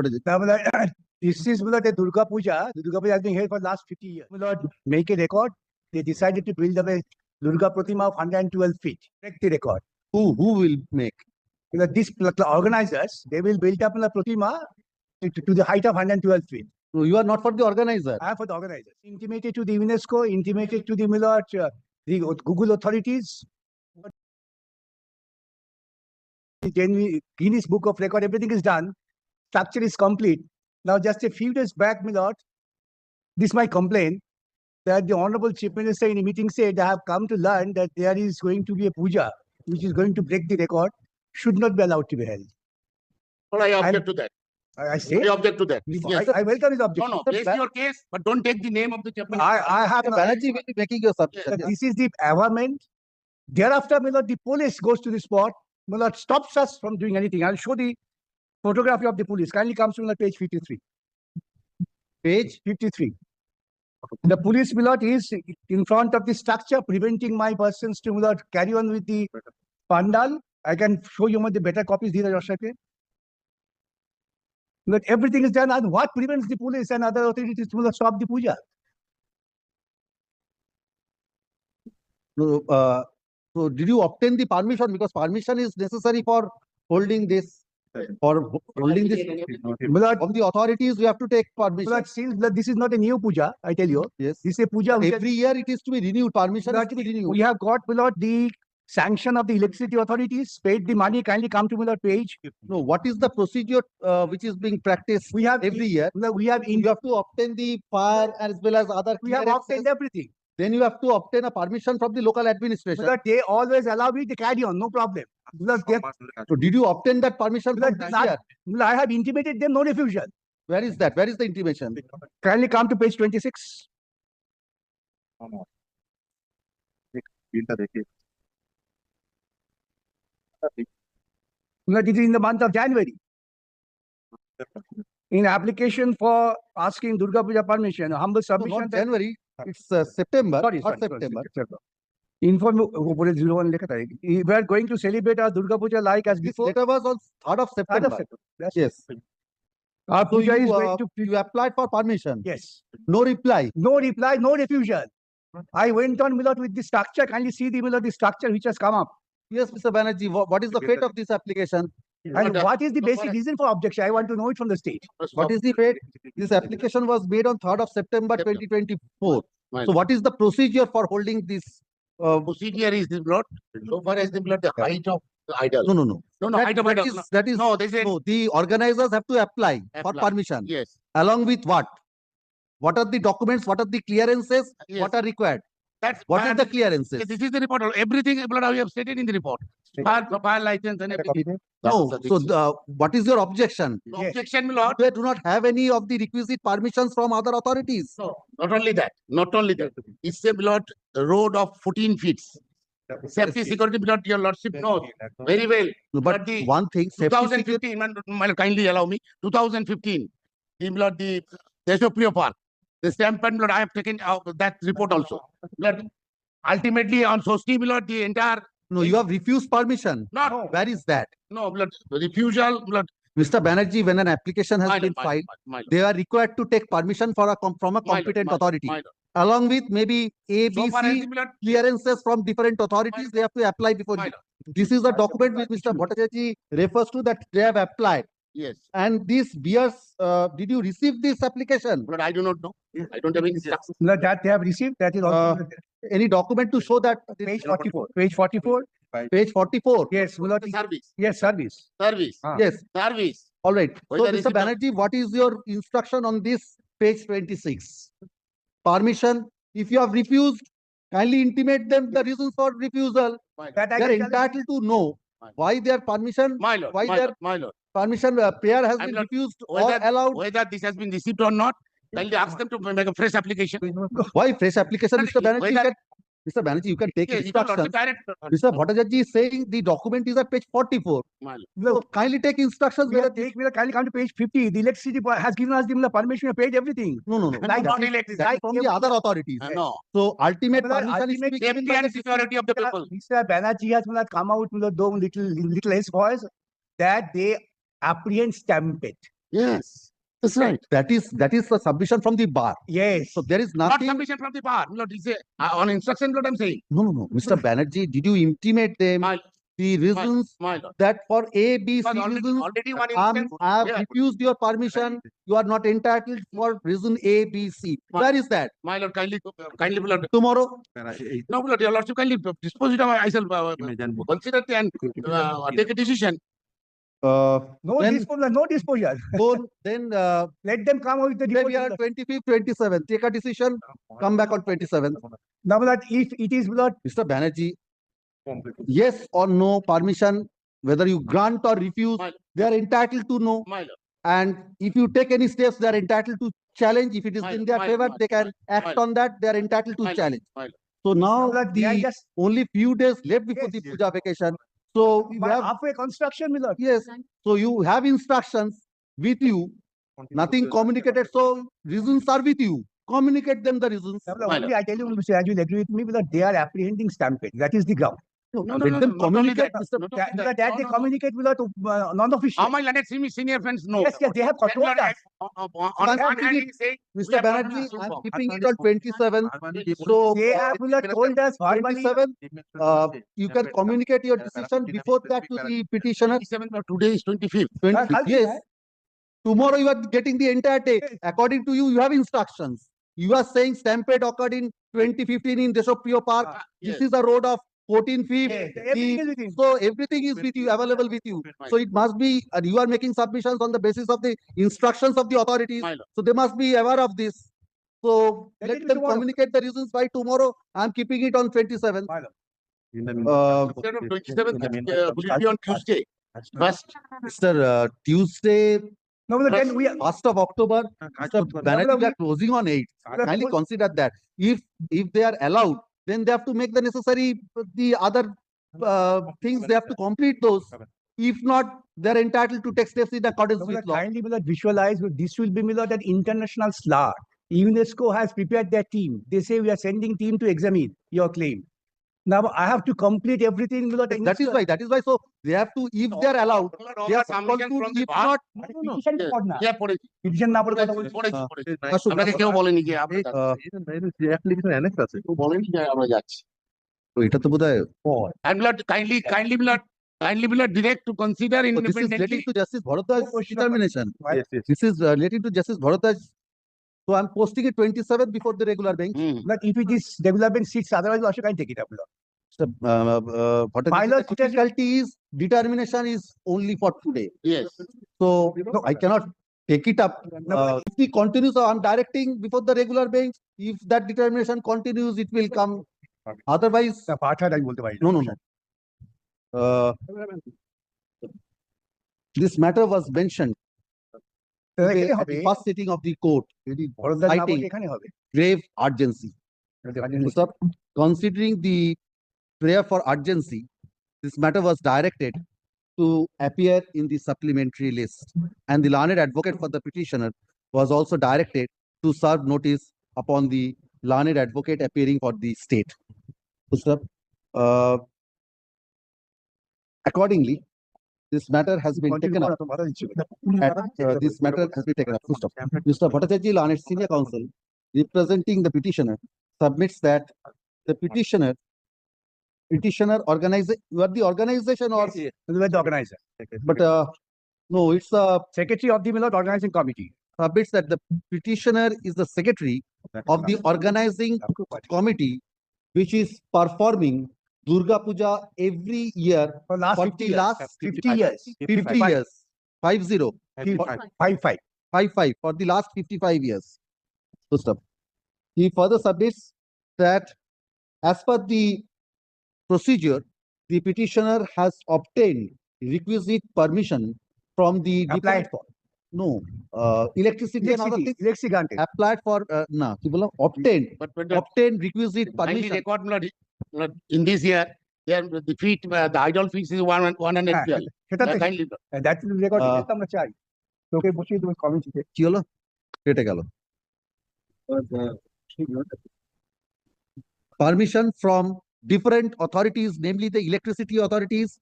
This is the Durga Puja. The Durga Puja has been here for the last 50 years. Make a record. They decided to build a Durga Pratima of 112 feet. Break the record. Who will make? These organizers, they will build up a Pratima to the height of 112 feet. No, you are not for the organizer. I am for the organizers. Intimated to the UNESCO, intimated to the the Google authorities. The Guinness Book of Record, everything is done. Structure is complete. Now, just a few days back, my lord, this is my complaint, that the Honorable Chief Minister in a meeting said, I have come to learn that there is going to be a puja, which is going to break the record, should not be allowed to be held. Well, I object to that. I say, I object to that. Yes. I welcome his objection. No, place your case, but don't take the name of the chairman. I have Banerjee will be making your submission. This is the government. Thereafter, my lord, the police goes to the spot. My lord, stops us from doing anything. I'll show the photography of the police. Kindly comes to page 53. Page 53. The police, my lord, is in front of the structure, preventing my persons to, my lord, carry on with the pandal. I can show you the better copies. But everything is done. And what prevents the police and other authorities to stop the puja? So did you obtain the permission? Because permission is necessary for holding this. For holding this, from the authorities, we have to take permission. But since this is not a new puja, I tell you. Yes. This is a puja. Every year it is to be renewed. Permission is to be renewed. We have got, my lord, the sanction of the electricity authorities, paid the money. Kindly come to, my lord, page. No, what is the procedure which is being practiced We have every year? We have You have to obtain the fire as well as other. we have obtained everything. Then you have to obtain a permission from the local administration. But they always allow me to carry on, no problem. So did you obtain that permission from this year? I have intimated them, no refusal. Where is that? Where is the intimation? Kindly come to page 26. It is in the month of January. In application for asking Durga Puja permission, humble No, submission. not January. It's September. Sorry, not sorry, September. Inform we are going to celebrate our Durga Puja like as This before. letter was on 3rd of September. Yes. Our So puja is going to you applied for permission. yes. No reply. No reply, no refusal. I went on with the structure. Kindly see the structure which has come up. Yes, Mr. Banerjee, what is the fate of this application? And what is the basic reason for objection? I want to know it from the state. What is the fate? This application was made on 3rd of September 2024. Right. So what is the procedure for holding this? Procedure is the blood. So far as the blood, the height of the idol. No. No, height of idol. That is No, they say no. The organizers have to apply for Apply. permission. yes. Along with what? What are the documents? What are the clearances? Yes. What are required? That's What is the clearances? This is the report. Everything blood we have stated in the report. Fire license and everything. No. That's So what is your objection? No objection, my lord. They do not have any of the requisite permissions from other authorities. No, not only that. Not only that. It's a blood road of 14 feet. Safety security blood, your lordship knows very well. No, but the one thing, safety security, 2015, my lord, kindly allow me. 2015, the blood, the Desoprio Park, the stamp and blood, I have taken that report also. Blood, ultimately, on Sosti, blood, the entire. no, you have refused permission. Not. Where is that? No, blood, refusal, blood. Mr. Banerjee, when an application has been filed, they are required to take permission from a competent authority. Along with maybe A, B, C clearances from different authorities, they have to apply before. This is the document which Mr. Bhattacharya refers to that they have applied. Yes. And this bears, did you receive this application? But I do not know. I don't have any instructions. That they have received, that is also Any document to show that? page 44. Page 44. Page 44. Yes, Service. yes, service. Service. Yes. Service. All right. So, Whether is Mr. it Banerjee, what is your instruction on this page 26? Permission. If you have refused, kindly intimate them the reasons for refusal. That I They are can tell entitled to know why their permission, My lord. Why my there- lord, my lord. permission prayer has I'm been not- refused or Whether, allowed. whether this has been received or not, kindly ask them to make a fresh application. Why fresh application, Mr. Banerjee? Whether- Mr. Banerjee, you can take Yes, you can also instructions. direct. Mr. Bhattacharya is saying the document is at page 44. My lord. So kindly take instructions. We have kindly come to page 50. The electricity has given us the permission to pay everything. No. Like Not elected. That is from the other authorities. No. So ultimate Well, permission is to be given Safety by the and security of the people. Mr. Banerjee has come out with those little his voice that they apprehend stampede. Yes, that's right. That is the submission from the bar. Yes. So there is Not nothing. submission from the bar. Lord, it's on instruction, Lord, I'm saying. No. Mr. Banerjee, did you intimate them My, the reasons my Lord. that for A, B, Because C reasons, already one I instance. have Yeah. refused your permission. You are not entitled for reason A, B, C. Where is that? My Lord, kindly, my Lord. Tomorrow? No, Lord, your Lordship, kindly dispose it. I shall consider it and take a decision. No Then- disposal, no disposal. Then Let them come out with the today we are disposal. 25th, 27th. Take a decision. Come back on 27th. Now, my lord, if it is, my lord, Mr. Banerjee, yes or no permission, whether you grant or refuse, My- they are entitled to know. My Lord. And if you take any steps, they are entitled to challenge. If it is My- in their my- favor, my- they can act my- on that. They are entitled to My Lord. challenge. My Lord. So now my lord, they are the just only few days left before Yes, the yes. puja vacation. So you have, halfway construction, my lord. yes, so you have instructions with you, nothing communicated. So reasons are with you. Communicate them the reasons. Now, my lord, My only I tell you, Mr. Raju, will agree with me, that they are apprehending stampede. That is the ground. Let them not only communicate, that, Mr. not only That they No. communicate without non-official. How my landed senior friends know. Yes, they have Then, told Lord, us. on I'm one keeping hand, it- he say, we Mr. have not Banerjee, so I'm far. keeping it on 27th. So They have told us verbally. 27th, you can communicate your decision before that to the petitioner. 27th or today is 25th. 25th, yes. Tomorrow you are getting the entire day. According to you, you have instructions. You are saying stampede occurred in 2015 in Deshopriyo Park. Yes. This is a road of 14 feet. Yes, everything is with him. So everything is with you, available with you. So it must be, and you are making submissions on the basis of the instructions of the authorities. My Lord. So they must be aware of this. So Let let it be them tomorrow. communicate the reasons by tomorrow. I am keeping it on 27th. My lord. Instead of 27th, will it be on Tuesday? First, Mr. Tuesday, No, my lord, then we are. 1st of October, Mr. Banerjee, we are closing on 8th. Kindly consider that. If they are allowed, then they have to make the necessary, the other things, they have to complete those. If not, they are entitled to take steps in accordance No, my with lord, law. kindly, my lord, visualize, this will be, my lord, an international slur. UNESCO has prepared their team. They say we are sending team to examine your claim. Now I have to complete everything, my lord. That is why. So they have to, if they are allowed, they are submission compelled from to, the if bar. not, Petition to port na. Yeah, পড়েছি, Petition না পড়ে কথা বলছি। পড়েছি, হ্যাঁ। পড়েছি। আসুন, আপনাকে আসুন। কেউ বলেনি যে আমরা যাচ্ছি। কেউ বলেনি যে আমরা যাচ্ছি। তো এটা তো বোধহয় And Lord, kindly Lord, direct to consider So this is independently. relating to Justice Bharadwaj's question of- determination. This is relating to Justice Bharadwaj. So I'm posting it 27th before the regular bench. But if it is development seats, otherwise also can't take it up, my lord. So, Bhattacharya, Pilot the difficulty is determination is only for today. Yes. So I cannot take it up. If it continues, I'm directing before the regular bench. If that determination continues, it will come. Otherwise, না, পাঠার আমি বলতে পারি না। no. This matter was mentioned তাহলে today এখানে at হবে, the first sitting of the court. যদি ভরতদাস না citing বলে এখানে হবে। Grave urgency. Sir, considering the prayer for urgency, this matter was directed to appear in the supplementary list, and the learned advocate for the petitioner was also directed to serve notice upon the learned advocate appearing for the state. So, sir, accordingly, this matter has been taken up. This matter has been taken up. Full stop. Mr. Bhattacharya, learned senior counsel, representing the petitioner, submits that the petitioner organize, you are the organization or, The organizer. but no, it's a Secretary of the Milord Organizing Committee. submits that the petitioner is the secretary of the organizing committee, which is performing Durga Puja every year For last for 50 the years. last 50 years. 50 years. 50. 55. 55 for the last 55 years. So stop. He further submits that as per the procedure, the petitioner has obtained requisite permission from the Applied for. no electricity and other things Electricity granted. applied for obtained But when the obtained requisite kindly permission. record, Lord, in this year, the feet, the idol fees is 112. সেটা তো Kindly, that will be recorded. Uh, এটা আমরা চাই। তোকে বসিয়ে দেবো কমিটিতে। কি হলো কেটে গেল permission from different authorities, namely the electricity authorities,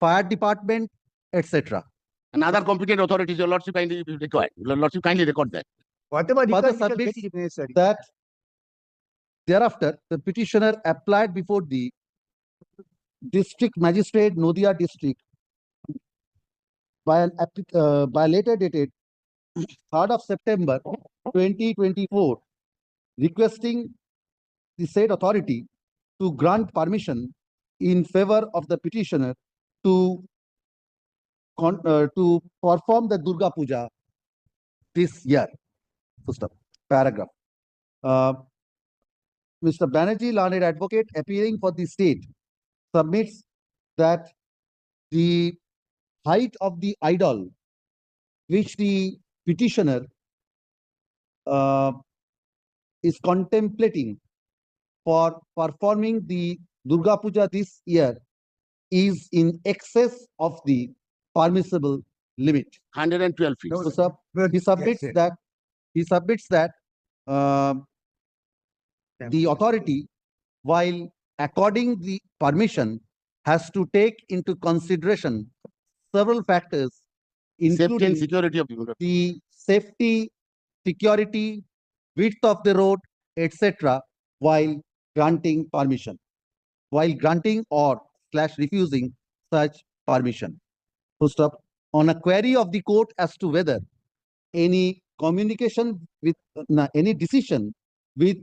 fire department, etc. And other competent authorities, your lordship kindly required. Your lordship kindly record that. Whatever Further request, we shall submits get it if necessary. that thereafter the petitioner applied before the district magistrate Nadia district by by letter dated 3rd of September 2024 requesting the said authority to grant permission in favor of the petitioner to perform the Durga Puja this year. Full stop. Paragraph. Mr. Banerjee, learned advocate appearing for the state, submits that the height of the idol which the petitioner is contemplating for performing the Durga Puja this year is in excess of the permissible limit. 112 feet. No, So, sir, But he submits yes, that the authority, while according the permission, has to take into consideration several factors, Safety and including security of people. the safety, security, width of the road, etc., while granting permission, while granting or / refusing such permission. Full stop. On a query of the court as to whether any communication with any decision with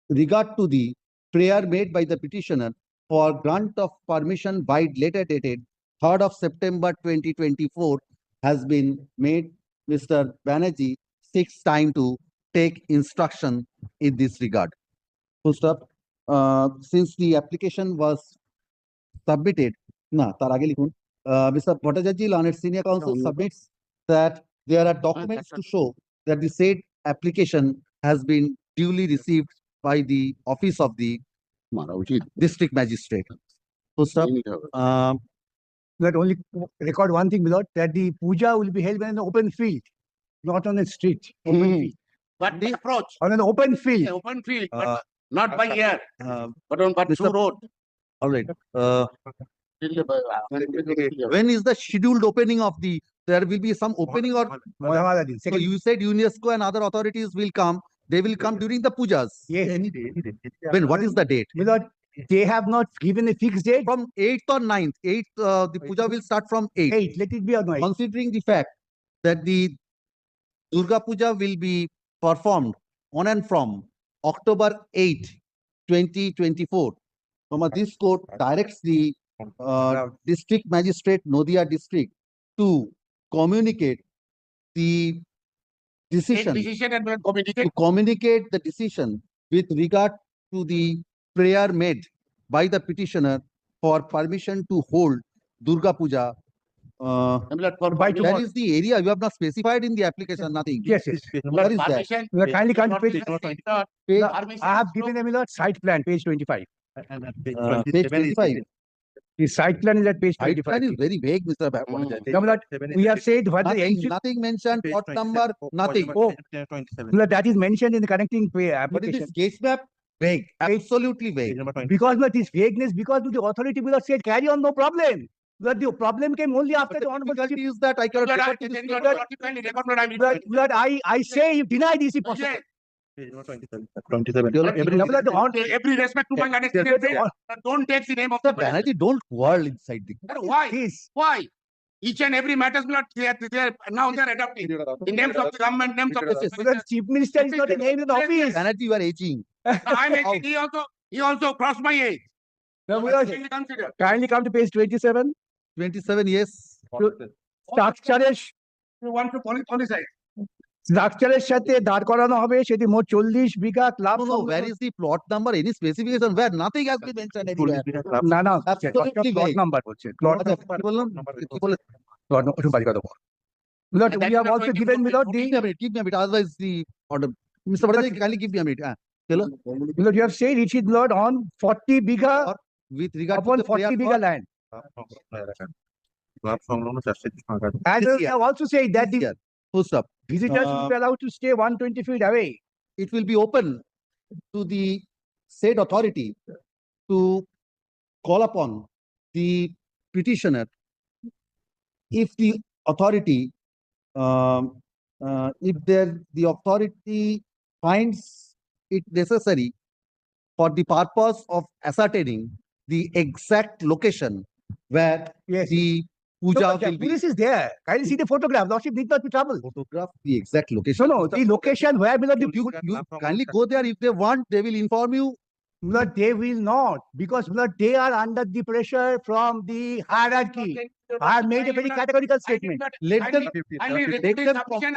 regard to the prayer made by the petitioner for grant of permission by letter dated 3rd of September 2024 has been made, Mr. Banerjee seeks time to take instruction in this regard. Full stop. Since the application was submitted, Mr. Bhattacharjee, learned senior counsel, submits that there are documents to show that the said application has been duly received by the office of the district magistrate. Full stop. That only record one thing, Milord, that the puja will be held in an open field, not on a street. Open field. But the approach, On an open field. open field, Uh, but not by air, Uh, but on but through Mr. road. all right. When is the scheduled opening of the? There will be some opening or Muhammad Ali. so Second, you said UNESCO and other authorities will come. They will come during the pujas. yes. Any day. When? What is the date? Milord, they have not given a fixed date. From 8th or 9th. 8th, the puja will start from 8th. 8, let it be or no 8. Considering the fact that the Durga Puja will be performed on and from October 8, 2024. This court directs the district magistrate Nadia district to communicate the decision, Decision and communicate. to communicate the decision with regard to the prayer made by the petitioner for permission to hold Durga Puja. That is the area you have not specified in the application, nothing. Yes, yes. Where is that? Permission. You are kindly come to page. Page, I have given a Milord site plan, page 25. page 25. The site plan is at page Site 25. plan is very vague, Mr. No, Milord, we have said what the Nothing, entry, nothing mentioned, plot number, nothing. Milord, that is mentioned in the connecting But it application. is sketch map, vague, absolutely vague. Because of this vagueness, because the authority will have said carry on, no problem. But the problem came only after the honorable Difficulty is that I cannot refer to this court. Milord, I say you deny this if possible. Milord, the hon- Every respect to my understanding, don't take the name of Mr. the man. Banerjee, don't quarrel inside the. Why? Please. Why? Each and every matters not now they are adopting the names of the government, names of the Milord, Chief Minister is not a name in the office. Banerjee, you are aging. I'm actually, he also crossed my age. No, Milord, Kindly consider. kindly come to page 27. 27 years. স্ট্রাকচারের You want to politicize. স্ট্রাকচারের সাথে দাঁড় করানো হবে সেটি মোট 40 বিঘা club No, where is the plot number? Any specification? Where nothing has been mentioned anywhere. না না Absolutely প্লট vague. নাম্বার বলছে প্লট আচ্ছা, কি বললাম? কি বলে- ওঠুন বাড়ি কথা বল Milord, And that we is have not also going to given be Milord Give me a minute, give me a minute, otherwise the order. Mr. Bhattacharjee, kindly give me a minute. Hello? Milord, you have said it is Milord on 40 bigha With regard to upon the prayer 40 bigha for- land. And you have also said that the Here, full stop. visitors will be allowed to stay 120 feet away. It will be open to the said authority to call upon the petitioner if the authority, if the authority finds it necessary for the purpose of ascertaining the exact location where Yes. the No, puja but the will be. police is there. Kindly see the photograph. Lordship need not be troubled. Photograph the exact location. No, the location where will the You kindly go there. If they want, they will inform you. But they will not, because they are under the pressure from the hierarchy. I have made a very categorical statement. Let them, Kindly let repeat them the submission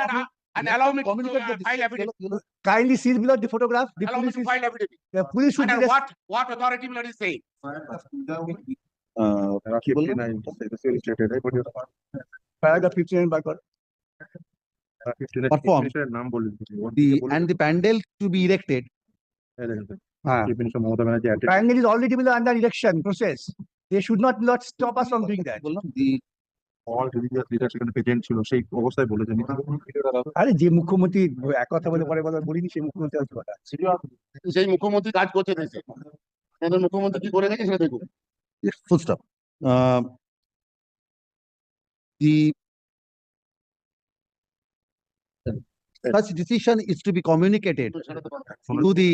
and allow me to communicate file affidavit. Kindly see below the photograph. The Allow me police to is, file affidavit. the police should be Under res- what authority will is saying? কি বলবো? paragraph 59 by God. Perform and the pandal to be erected. Kindly is already under election process. They should not stop us from doing that. বললাম, the all religious leaders এখানে present ছিল সেই অবস্থায় বলেছেন আরে যে মুখ্যমন্ত্রী এক কথা বলে পরে বলে বলিনি সেই মুখ্যমন্ত্রী হচ্ছে কথা। সেই মুখ্যমন্ত্রী কাজ করছে দেশে। আমাদের মুখ্যমন্ত্রী কি করে গেছে সেটা দেখুন। full stop. The such decision is to be communicated to the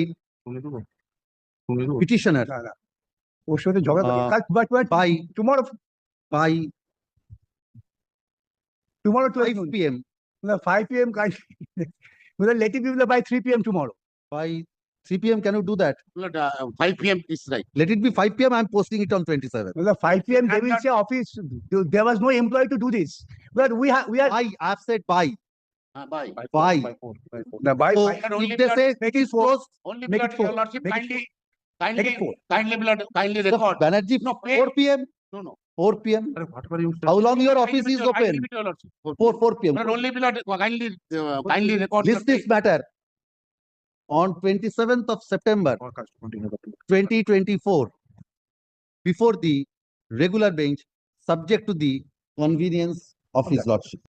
petitioner না, না। ওর সাথে ঝগড়া করে। But by tomorrow 5 p.m. 5 p.m. Let it be by 3 p.m. tomorrow. By 3 p.m. Can you do that? 5 p.m. is right. Let it be 5 p.m. I'm posting it on 27. 5 p.m. they will say office. There was no employee to do this. But we are. I've said by. Bye. By. No, by. So only if they say make it it is four. closed, Only Make it blood, four. your lordship, Make it kindly four. kindly the record. Banerjee, No, pay. 4 p.m. No. 4 p.m. How long your office is open? 4 p.m. But only blood, kindly record. List this matter on 27th of September 2024 before the regular bench, subject to the convenience of his lordship.